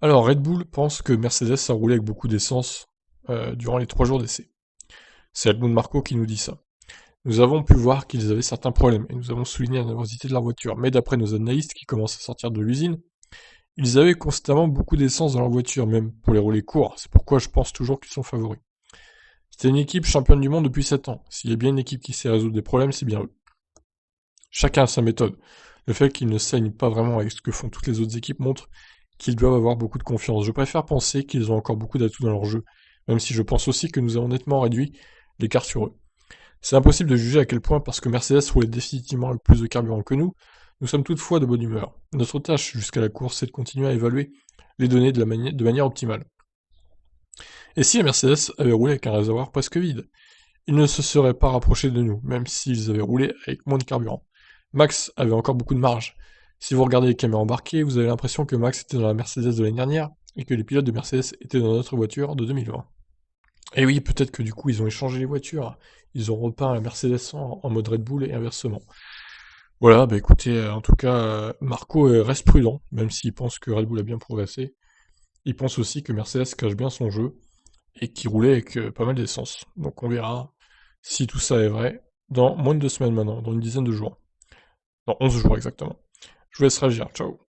Alors, Red Bull pense que Mercedes a roulé avec beaucoup d'essence durant les 3 jours d'essai. C'est Helmut Marko qui nous dit ça. Nous avons pu voir qu'ils avaient certains problèmes, et nous avons souligné la nervosité de leur voiture. Mais d'après nos analystes qui commencent à sortir de l'usine, ils avaient constamment beaucoup d'essence dans leur voiture, même pour les rouler courts. C'est pourquoi je pense toujours qu'ils sont favoris. C'était une équipe championne du monde depuis 7 ans. S'il y a bien une équipe qui sait résoudre des problèmes, c'est bien eux. Chacun a sa méthode. Le fait qu'ils ne saignent pas vraiment avec ce que font toutes les autres équipes montre qu'ils doivent avoir beaucoup de confiance. Je préfère penser qu'ils ont encore beaucoup d'atouts dans leur jeu, même si je pense aussi que nous avons nettement réduit l'écart sur eux. C'est impossible de juger à quel point, parce que Mercedes roulait définitivement le plus de carburant que nous sommes toutefois de bonne humeur. Notre tâche jusqu'à la course, c'est de continuer à évaluer les données de manière optimale. Et si la Mercedes avait roulé avec un réservoir presque vide, ils ne se seraient pas rapprochés de nous, même s'ils avaient roulé avec moins de carburant. Max avait encore beaucoup de marge. Si vous regardez les caméras embarquées, vous avez l'impression que Max était dans la Mercedes de l'année dernière et que les pilotes de Mercedes étaient dans notre voiture de 2020. Et oui, peut-être que du coup, ils ont échangé les voitures. Ils ont repeint la Mercedes en mode Red Bull et inversement. Voilà, bah écoutez, en tout cas, Marco reste prudent, même s'il pense que Red Bull a bien progressé. Il pense aussi que Mercedes cache bien son jeu et qu'il roulait avec pas mal d'essence. Donc on verra si tout ça est vrai dans moins de 2 semaines maintenant, dans une dizaine de jours. Dans 11 jours exactement. Je vous laisse réagir, ciao.